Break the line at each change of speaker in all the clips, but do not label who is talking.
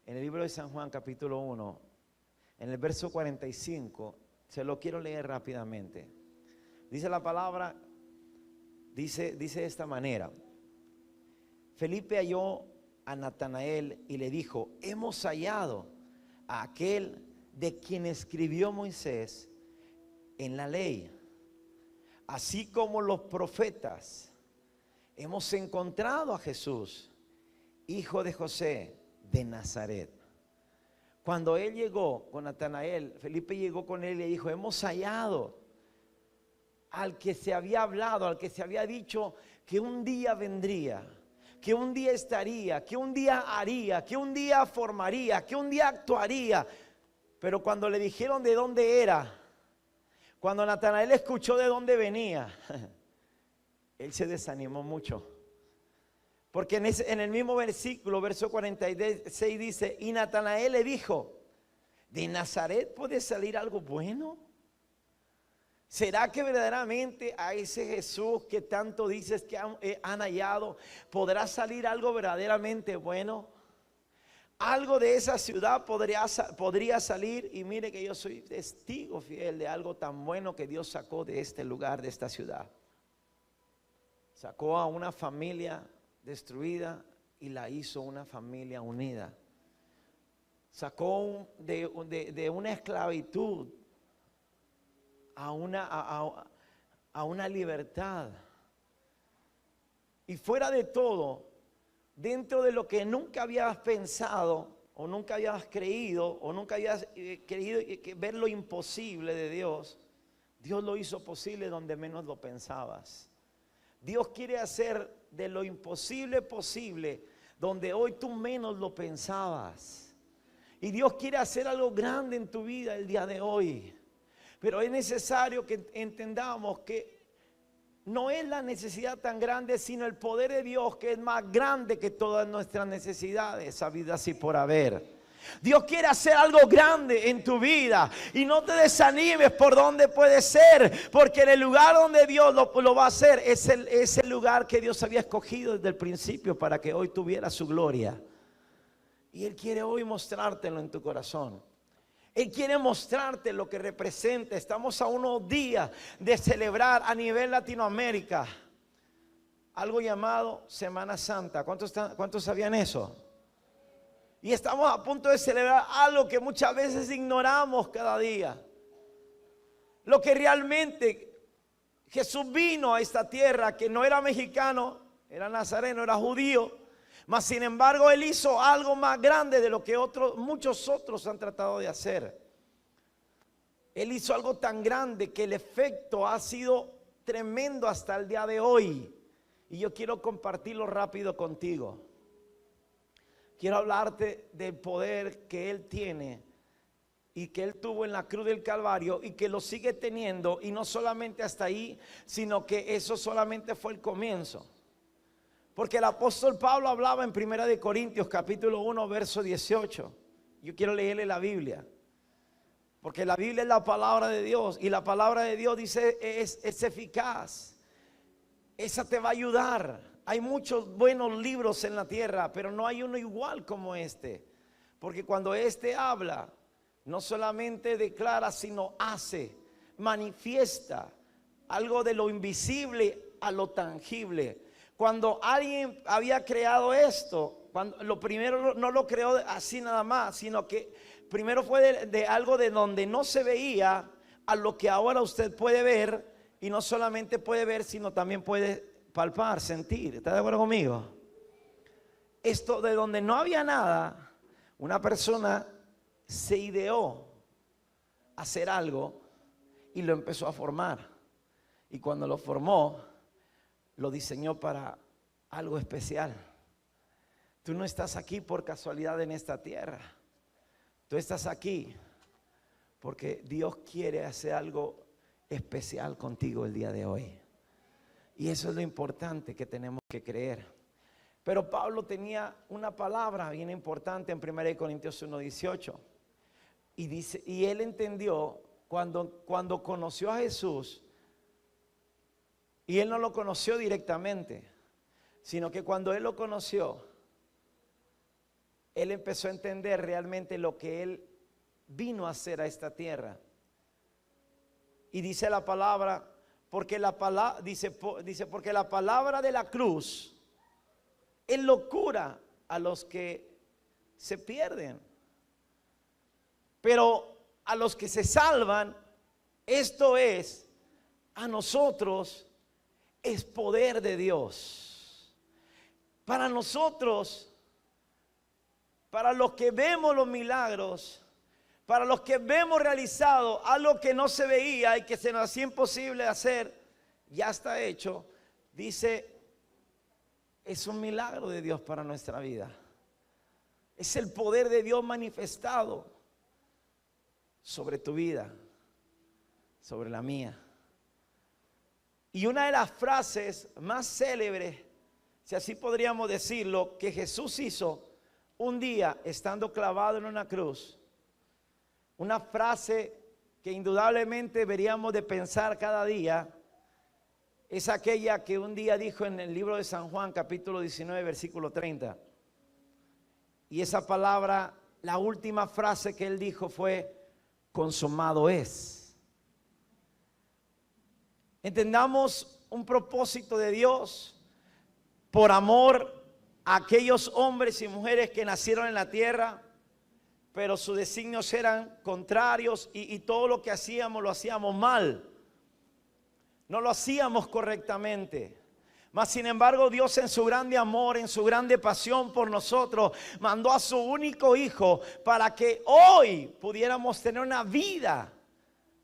en el libro de San Juan capítulo 1, en el verso 45, se lo quiero leer rápidamente. Dice la palabra, dice de esta manera: Felipe halló a Natanael y le dijo: hemos hallado a aquel de quien escribió Moisés en la ley, así como los profetas. Hemos encontrado a Jesús, hijo de José de Nazaret. Cuando él llegó con Natanael, Felipe llegó con él y le dijo: hemos hallado al que se había hablado, al que se había dicho que un día vendría, que un día estaría, que un día haría, que un día formaría, que un día actuaría. Pero cuando le dijeron de dónde era, cuando Natanael escuchó de dónde venía, él se desanimó mucho. Porque en el mismo versículo, verso 46 dice: y Natanael le dijo: ¿de Nazaret puede salir algo bueno? ¿Será que verdaderamente a ese Jesús que tanto dices que han hallado, podrá salir algo verdaderamente bueno? Algo de esa ciudad podría salir. Y mire que yo soy testigo fiel de algo tan bueno que Dios sacó de este lugar, de esta ciudad. Sacó a una familia destruida y la hizo una familia unida. Sacó de una esclavitud a una libertad. Y fuera de todo, dentro de lo que nunca habías pensado, o nunca habías creído, o nunca habías querido ver lo imposible de Dios, Dios lo hizo posible donde menos lo pensabas. Dios quiere hacer de lo imposible posible donde hoy tú menos lo pensabas. Y Dios quiere hacer algo grande en tu vida el día de hoy. Pero es necesario que entendamos que no es la necesidad tan grande, sino el poder de Dios, que es más grande que todas nuestras necesidades, habidas y por haber. Dios quiere hacer algo grande en tu vida, y no te desanimes por donde puede ser, porque en el lugar donde Dios lo va a hacer es el lugar que Dios había escogido desde el principio para que hoy tuviera su gloria. Y Él quiere hoy mostrártelo en tu corazón. Él quiere mostrarte lo que representa. Estamos a unos días de celebrar a nivel Latinoamérica algo llamado Semana Santa. ¿Cuántos sabían eso? Y estamos a punto de celebrar algo que muchas veces ignoramos cada día. Lo que realmente Jesús vino a esta tierra, que no era mexicano, era nazareno, era judío. Mas sin embargo Él hizo algo más grande de lo que muchos otros han tratado de hacer. Él hizo algo tan grande que el efecto ha sido tremendo hasta el día de hoy. Y yo quiero compartirlo rápido contigo. Quiero hablarte del poder que Él tiene y que Él tuvo en la cruz del Calvario y que lo sigue teniendo. Y no solamente hasta ahí, sino que eso solamente fue el comienzo. Porque el apóstol Pablo hablaba en 1 Corintios capítulo 1 verso 18. Yo quiero leerle la Biblia, porque la Biblia es la palabra de Dios, y la palabra de Dios dice es eficaz. Esa te va a ayudar. Hay muchos buenos libros en la tierra, pero no hay uno igual como este. Porque cuando este habla, no solamente declara, sino hace, manifiesta algo de lo invisible a lo tangible. Cuando alguien había creado esto, lo primero no lo creó así nada más, sino que primero fue de algo de donde no se veía a lo que ahora usted puede ver. Y no solamente puede ver, sino también puede palpar, sentir. ¿Está de acuerdo conmigo? Esto de donde no había nada, una persona se ideó hacer algo y lo empezó a formar. Y cuando lo formó, lo diseñó para algo especial. Tú no estás aquí por casualidad en esta tierra. Tú estás aquí porque Dios quiere hacer algo especial contigo el día de hoy. Y eso es lo importante que tenemos que creer. Pero Pablo tenía una palabra bien importante en 1 Corintios 1:18. Y dice, y él entendió cuando conoció a Jesús. Y él no lo conoció directamente, sino que cuando él lo conoció, él empezó a entender realmente lo que él vino a hacer a esta tierra. Y dice la palabra, porque la palabra dice porque la palabra de la cruz es locura a los que se pierden, pero a los que se salvan, esto es, a nosotros es poder de Dios. Para nosotros, para los que vemos los milagros, para los que vemos realizado algo que no se veía y que se nos hacía imposible hacer, ya está hecho. Dice, es un milagro de Dios para nuestra vida. Es el poder de Dios manifestado sobre tu vida, sobre la mía. Y una de las frases más célebres, si así podríamos decirlo, que Jesús hizo un día estando clavado en una cruz, una frase que indudablemente deberíamos de pensar cada día, es aquella que un día dijo en el libro de San Juan, capítulo 19, versículo 30. Y esa palabra, la última frase que él dijo fue, consumado es. Entendamos un propósito de Dios por amor a aquellos hombres y mujeres que nacieron en la tierra, pero sus designios eran contrarios y todo lo que hacíamos lo hacíamos mal. No lo hacíamos correctamente. Mas sin embargo, Dios en su grande amor, en su grande pasión por nosotros, mandó a su único hijo para que hoy pudiéramos tener una vida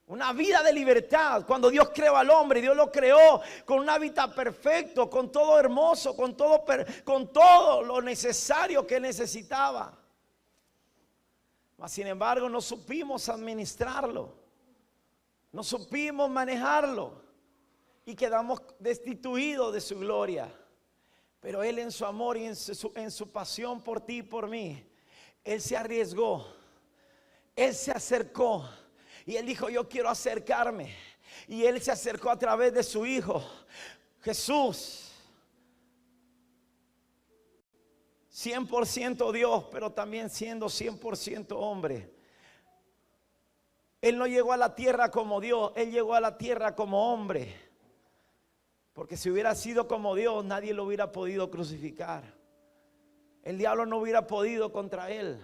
de libertad. Cuando Dios creó al hombre, Dios lo creó con un hábitat perfecto, con todo hermoso, con todo lo necesario que necesitaba. Mas sin embargo, no supimos administrarlo, no supimos manejarlo y quedamos destituidos de su gloria. Pero Él en su amor y en su pasión por ti y por mí, Él se arriesgó, Él se acercó y Él dijo, yo quiero acercarme. Y Él se acercó a través de su Hijo Jesús, 100% Dios, pero también siendo 100% hombre. Él no llegó a la tierra como Dios, Él llegó a la tierra como hombre. Porque si hubiera sido como Dios, nadie lo hubiera podido crucificar. El diablo no hubiera podido contra Él.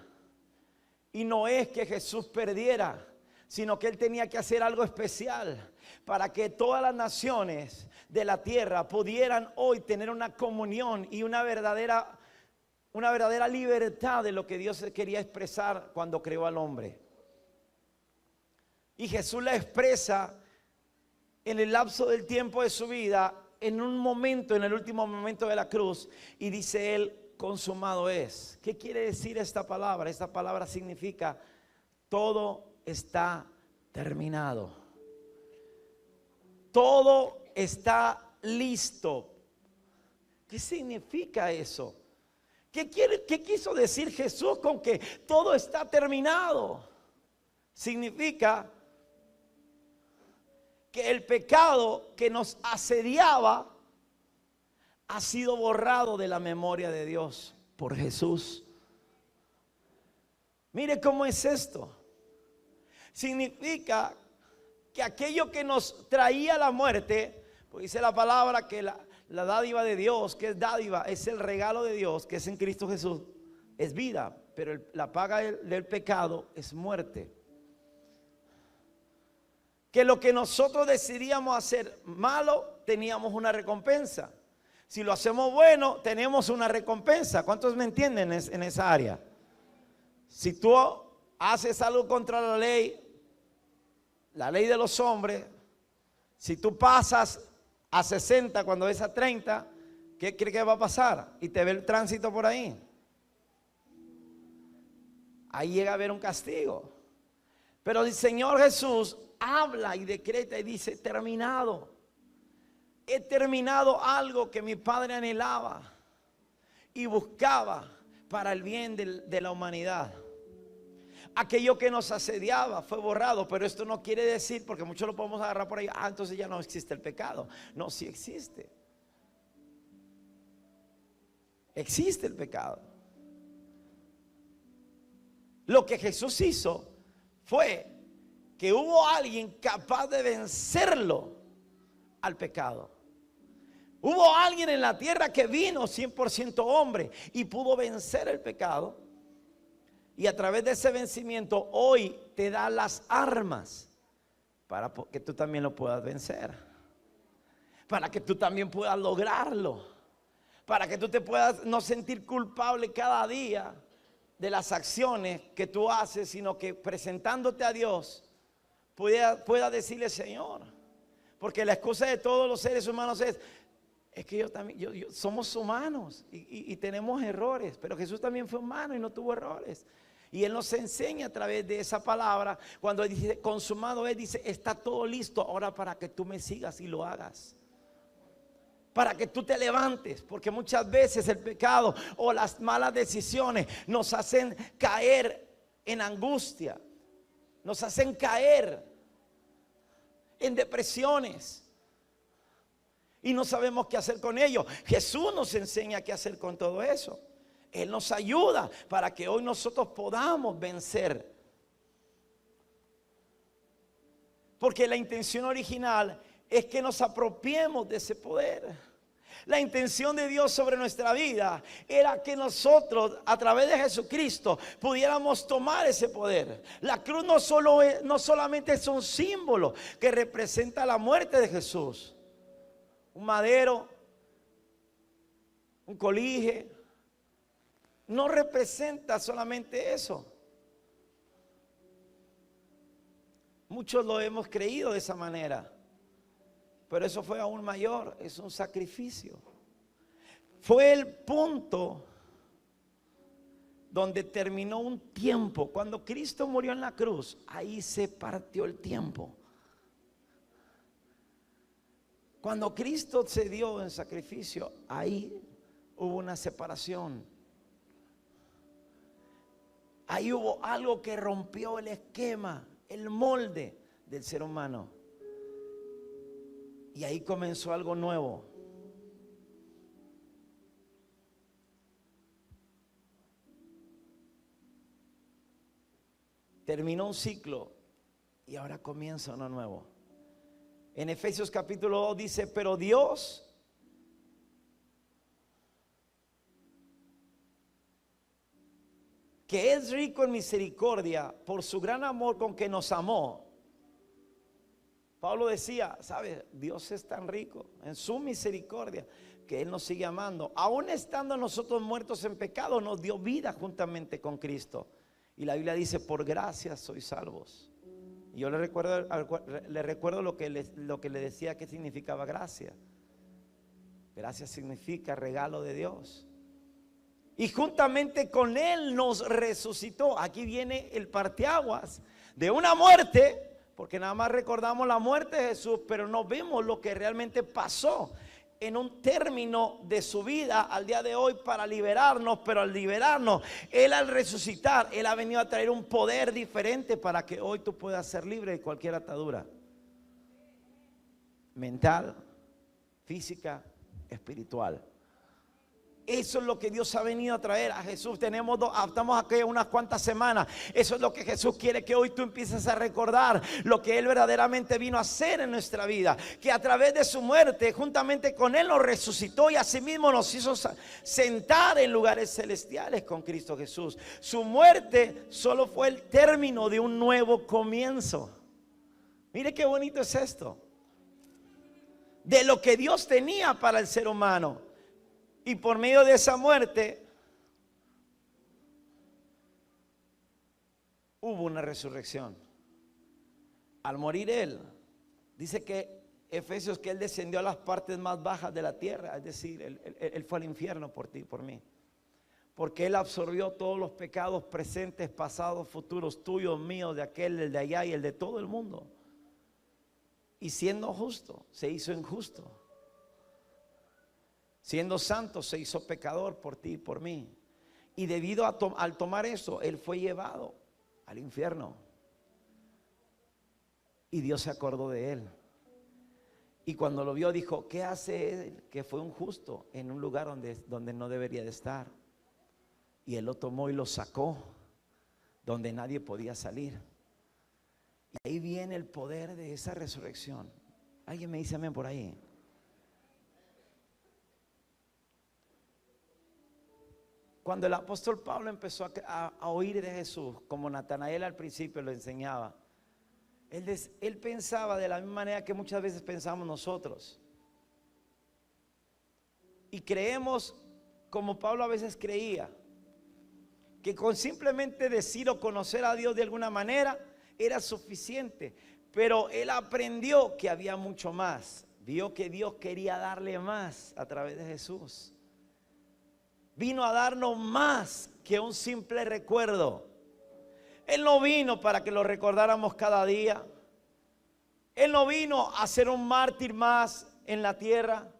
Y no es que Jesús perdiera, sino que Él tenía que hacer algo especial para que todas las naciones de la tierra pudieran hoy tener una comunión y una verdadera libertad de lo que Dios quería expresar cuando creó al hombre. Y Jesús la expresa en el lapso del tiempo de su vida, en un momento, en el último momento de la cruz, y dice Él, consumado es. ¿Qué quiere decir esta palabra? Esta palabra significa, todo está terminado. Todo está listo. ¿Qué significa eso? ¿Qué quiso decir Jesús con que todo está terminado? Significa que el pecado que nos asediaba ha sido borrado de la memoria de Dios por Jesús. Mire cómo es esto. Significa que aquello que nos traía la muerte, pues dice la palabra que la dádiva de Dios, que es dádiva, es el regalo de Dios, que es en Cristo Jesús, es vida, pero la paga del pecado es muerte. Que lo que nosotros decidíamos hacer malo, teníamos una recompensa. Si lo hacemos bueno, tenemos una recompensa. ¿Cuántos me entienden en esa área? Si tú haces algo contra la ley de los hombres, si tú pasas a 60 cuando es a 30, ¿qué cree que va a pasar? Y te ve el tránsito por ahí. Ahí llega a haber un castigo. Pero el Señor Jesús habla y decreta y dice, terminado. He terminado algo que mi Padre anhelaba y buscaba para el bien de la humanidad. Aquello que nos asediaba fue borrado, pero esto no quiere decir, porque muchos lo podemos agarrar por ahí, entonces ya no existe el pecado. No, sí existe. Existe el pecado. Lo que Jesús hizo fue que hubo alguien capaz de vencerlo al pecado. Hubo alguien en la tierra que vino 100% hombre y pudo vencer el pecado. Y a través de ese vencimiento hoy te da las armas para que tú también lo puedas vencer. Para que tú también puedas lograrlo. Para que tú te puedas no sentir culpable cada día de las acciones que tú haces, sino que presentándote a Dios pueda decirle: Señor. Porque la excusa de todos los seres humanos es que yo también, somos humanos y tenemos errores, pero Jesús también fue humano y no tuvo errores. Y Él nos enseña a través de esa palabra, cuando Él dice consumado, Él dice: está todo listo ahora para que tú me sigas y lo hagas. Para que tú te levantes, porque muchas veces el pecado o las malas decisiones nos hacen caer en angustia, nos hacen caer en depresiones y no sabemos qué hacer con ello. Jesús nos enseña qué hacer con todo eso. Él nos ayuda para que hoy nosotros podamos vencer. Porque la intención original es que nos apropiemos de ese poder. La intención de Dios sobre nuestra vida era que nosotros, a través de Jesucristo, pudiéramos tomar ese poder. La cruz no solamente es un símbolo que representa la muerte de Jesús. Un madero, un colige, no representa solamente eso. Muchos lo hemos creído de esa manera, pero eso fue aún mayor, es un sacrificio. Fue el punto donde terminó un tiempo. Cuando Cristo murió en la cruz, ahí se partió el tiempo. Cuando Cristo se dio en sacrificio, ahí hubo una separación. Ahí hubo algo que rompió el esquema, el molde del ser humano. Y ahí comenzó algo nuevo. Terminó un ciclo y ahora comienza uno nuevo. En Efesios capítulo 2 dice: pero Dios, que es rico en misericordia, por su gran amor con que nos amó. Pablo decía: ¿sabes? Dios es tan rico en su misericordia que Él nos sigue amando. Aún estando nosotros muertos en pecado, nos dio vida juntamente con Cristo. Y la Biblia dice: por gracia sois salvos. Y yo le recuerdo lo que le decía que significaba gracia. Gracia significa regalo de Dios. Y juntamente con Él nos resucitó. Aquí viene el parteaguas de una muerte, porque nada más recordamos la muerte de Jesús, pero no vemos lo que realmente pasó en un término de su vida al día de hoy para liberarnos. Pero al liberarnos, Él al resucitar, Él ha venido a traer un poder diferente para que hoy tú puedas ser libre de cualquier atadura mental, física, espiritual. Eso es lo que Dios ha venido a traer a Jesús. Estamos aquí unas cuantas semanas. Eso es lo que Jesús quiere que hoy tú empieces a recordar. Lo que Él verdaderamente vino a hacer en nuestra vida. Que a través de su muerte, juntamente con Él nos resucitó. Y asimismo nos hizo sentar en lugares celestiales con Cristo Jesús. Su muerte solo fue el término de un nuevo comienzo. Mire qué bonito es esto. De lo que Dios tenía para el ser humano. Y por medio de esa muerte hubo una resurrección. Al morir Él, dice que Efesios que Él descendió a las partes más bajas de la tierra. Es decir, Él fue al infierno por ti, por mí. Porque Él absorbió todos los pecados presentes, pasados, futuros, tuyos, míos, de aquel, el de allá y el de todo el mundo. Y siendo justo, se hizo injusto. Siendo santo, se hizo pecador por ti y por mí. Y debido al tomar eso, Él fue llevado al infierno. Y Dios se acordó de Él. Y cuando lo vio, dijo: ¿qué hace Él, que fue un justo, en un lugar donde no debería de estar? Y Él lo tomó y lo sacó donde nadie podía salir. Y ahí viene el poder de esa resurrección. ¿Alguien me dice amén por ahí? Cuando el apóstol Pablo empezó a oír de Jesús, como Natanael al principio lo enseñaba, él pensaba de la misma manera que muchas veces pensamos nosotros. Y creemos, como Pablo a veces creía, que con simplemente decir o conocer a Dios de alguna manera era suficiente. Pero él aprendió que había mucho más. Vio que Dios quería darle más a través de Jesús. Vino a darnos más que un simple recuerdo. Él no vino para que lo recordáramos cada día. Él no vino a ser un mártir más en la tierra.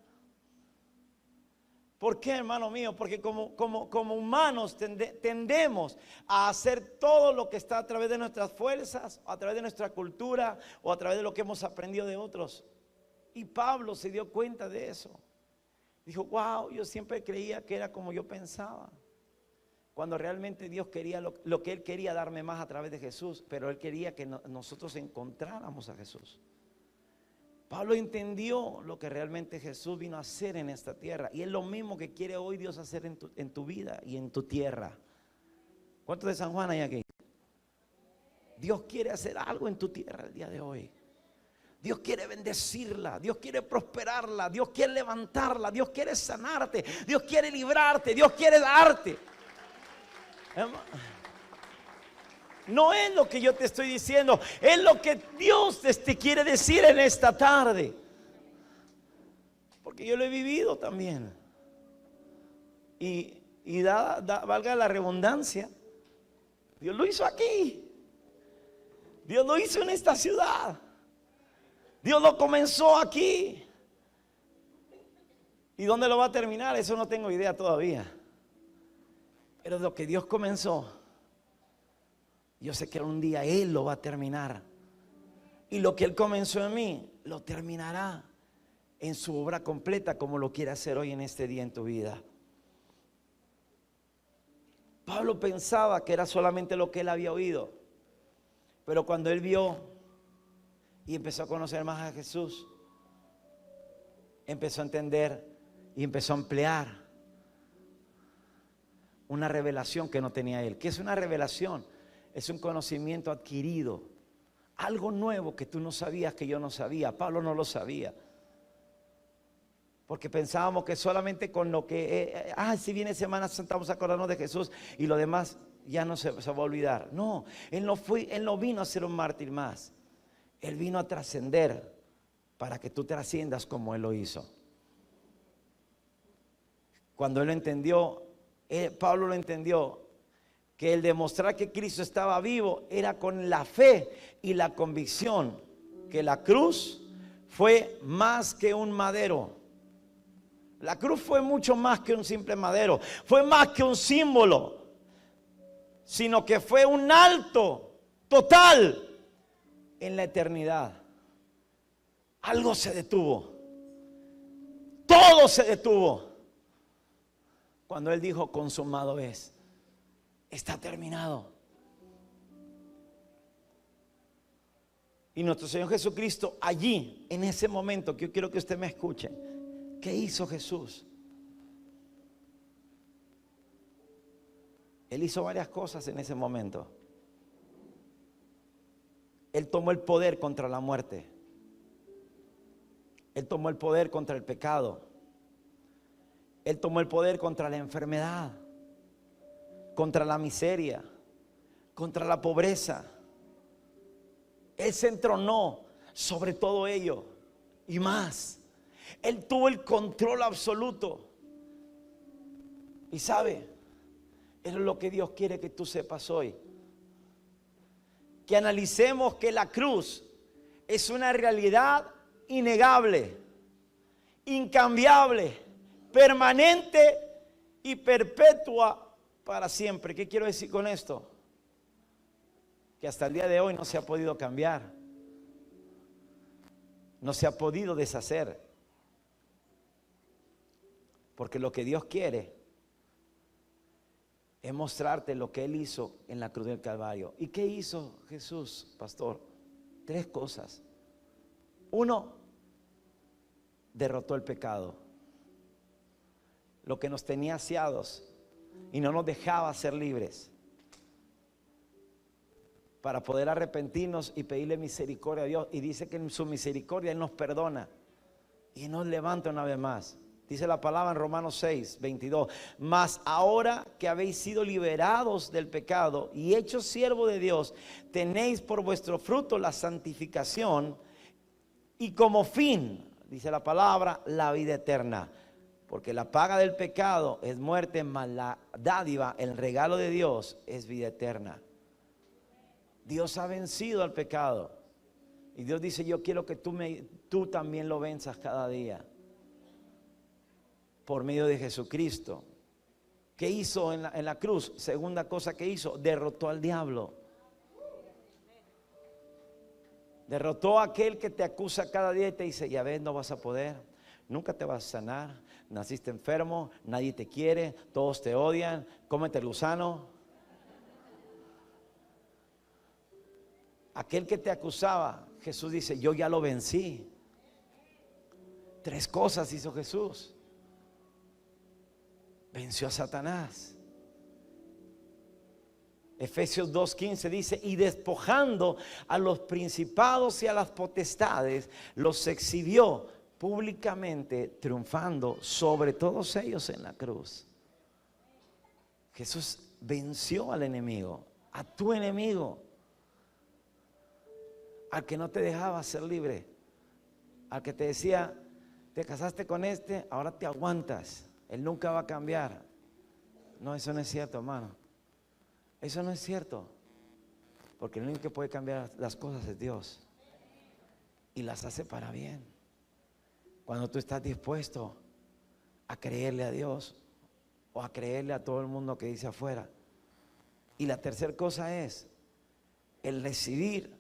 ¿Por qué, hermano mío? Porque como humanos tendemos a hacer todo lo que está a través de nuestras fuerzas, a través de nuestra cultura o a través de lo que hemos aprendido de otros. Y Pablo se dio cuenta de eso. Dijo, wow, yo siempre creía que era como yo pensaba. Cuando realmente Dios quería lo que Él quería darme más a través de Jesús, pero Él quería que nosotros encontráramos a Jesús. Pablo entendió lo que realmente Jesús vino a hacer en esta tierra. Y es lo mismo que quiere hoy Dios hacer en tu vida y en tu tierra. ¿Cuántos de San Juan hay aquí? Dios quiere hacer algo en tu tierra el día de hoy. Dios quiere bendecirla, Dios quiere prosperarla, Dios quiere levantarla, Dios quiere sanarte, Dios quiere librarte, Dios quiere darte. No es lo que yo te estoy diciendo, es lo que Dios te quiere decir en esta tarde. Porque yo lo he vivido también. Y valga la redundancia, Dios lo hizo aquí. Dios lo hizo en esta ciudad. Dios lo comenzó aquí. ¿Y dónde lo va a terminar? Eso no tengo idea todavía. Pero lo que Dios comenzó, yo sé que un día Él lo va a terminar. Y lo que Él comenzó en mí, lo terminará en su obra completa, como lo quiere hacer hoy en este día en tu vida. Pablo pensaba que era solamente lo que él había oído. Pero cuando él vio y empezó a conocer más a Jesús, empezó a entender y empezó a emplear una revelación que no tenía él. ¿Qué es una revelación? Es un conocimiento adquirido, algo nuevo que tú no sabías, que yo no sabía. Pablo no lo sabía, porque pensábamos que solamente con lo que si viene Semana Santa vamos a acordarnos de Jesús y lo demás ya no se va a olvidar. No, él no vino a ser un mártir más. Él vino a trascender para que tú trasciendas como Él lo hizo. Cuando Él lo entendió, Pablo lo entendió, que el demostrar que Cristo estaba vivo era con la fe y la convicción que la cruz fue más que un madero. La cruz fue mucho más que un simple madero, fue más que un símbolo, sino que fue un alto total en la eternidad. Algo se detuvo, todo se detuvo cuando Él dijo: consumado es, está terminado. Y nuestro Señor Jesucristo allí, en ese momento, que yo quiero que usted me escuche, ¿qué hizo Jesús? Él hizo varias cosas en ese momento. Él tomó el poder contra la muerte. Él tomó el poder contra el pecado. Él tomó el poder contra la enfermedad, contra la miseria, contra la pobreza. Él se entronó sobre todo ello y más. Él tuvo el control absoluto. Y sabe, eso es lo que Dios quiere que tú sepas hoy. Que analicemos que la cruz es una realidad innegable, incambiable, permanente y perpetua para siempre. ¿Qué quiero decir con esto? Que hasta el día de hoy no se ha podido cambiar, no se ha podido deshacer, porque lo que Dios quiere es mostrarte lo que Él hizo en la cruz del Calvario. ¿Y qué hizo Jesús, pastor? 3 cosas. 1, derrotó el pecado, lo que nos tenía asiados y no nos dejaba ser libres, para poder arrepentirnos y pedirle misericordia a Dios. Y dice que en su misericordia Él nos perdona y nos levanta una vez más. Dice la palabra en Romanos 6, 22. Mas ahora que habéis sido liberados del pecado y hechos siervos de Dios, tenéis por vuestro fruto la santificación y como fin, dice la palabra, la vida eterna. Porque la paga del pecado es muerte, mas la dádiva, el regalo de Dios, es vida eterna. Dios ha vencido al pecado. Y Dios dice, yo quiero que tú también lo venzas cada día. Por medio de Jesucristo. ¿Qué hizo en la cruz? Segunda cosa que hizo, derrotó al diablo. Derrotó a aquel que te acusa cada día y te dice, ya ves, no vas a poder, nunca te vas a sanar, naciste enfermo, nadie te quiere, todos te odian, cómete el gusano. Aquel que te acusaba, Jesús dice, yo ya lo vencí. 3 cosas hizo Jesús. Venció a Satanás. Efesios 2:15 dice, y despojando a los principados y a las potestades, los exhibió públicamente, triunfando sobre todos ellos en la cruz. Jesús venció al enemigo, a tu enemigo, al que no te dejaba ser libre, al que te decía, te casaste con este, ahora te aguantas, él nunca va a cambiar. No, eso no es cierto, hermano. Eso no es cierto, porque el único que puede cambiar las cosas es Dios, y las hace para bien cuando tú estás dispuesto a creerle a Dios o a creerle a todo el mundo que dice afuera. Y la tercera cosa es el recibir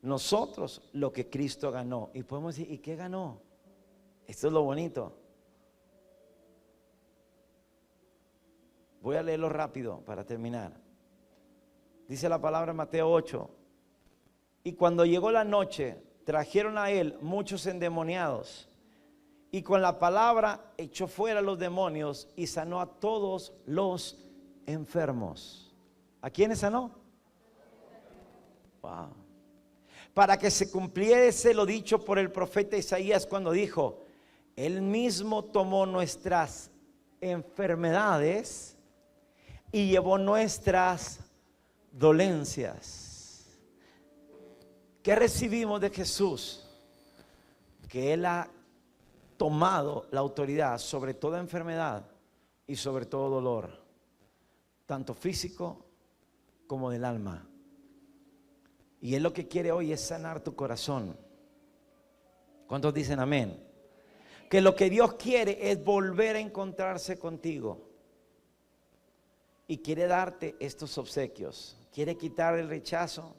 nosotros lo que Cristo ganó. Y podemos decir, ¿y qué ganó? Esto es lo bonito. Voy a leerlo rápido para terminar. Dice la palabra en Mateo 8. Y cuando llegó la noche, trajeron a él muchos endemoniados. Y con la palabra echó fuera los demonios y sanó a todos los enfermos. ¿A quiénes sanó? Wow. Para que se cumpliese lo dicho por el profeta Isaías cuando dijo, él mismo tomó nuestras enfermedades y llevó nuestras dolencias. ¿Qué recibimos de Jesús? Que Él ha tomado la autoridad sobre toda enfermedad y sobre todo dolor, tanto físico como del alma. Y Él lo que quiere hoy es sanar tu corazón. ¿Cuántos dicen amén? Que lo que Dios quiere es volver a encontrarse contigo. Y quiere darte estos obsequios. Quiere quitar el rechazo.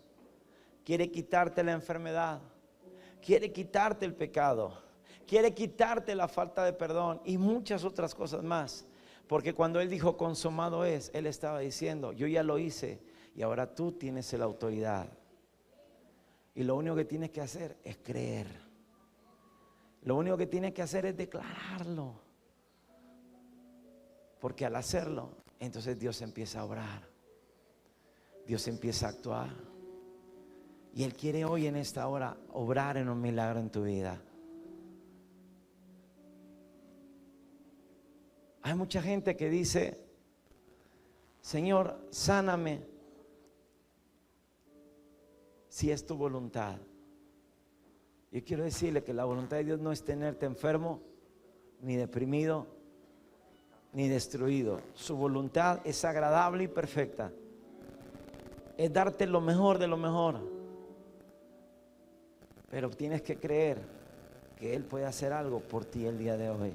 Quiere quitarte la enfermedad. Quiere quitarte el pecado. Quiere quitarte la falta de perdón y muchas otras cosas más. Porque cuando Él dijo consumado es, Él estaba diciendo, yo ya lo hice y ahora tú tienes la autoridad. Y lo único que tienes que hacer es creer. Lo único que tienes que hacer es declararlo. Porque al hacerlo, entonces Dios empieza a obrar. Dios empieza a actuar. Y Él quiere hoy en esta hora obrar en un milagro en tu vida. Hay mucha gente que dice, Señor, sáname si es tu voluntad. Yo quiero decirle que la voluntad de Dios no es tenerte enfermo, ni deprimido, ni destruido. Su voluntad es agradable y perfecta. Es darte lo mejor de lo mejor. Pero tienes que creer que Él puede hacer algo por ti el día de hoy.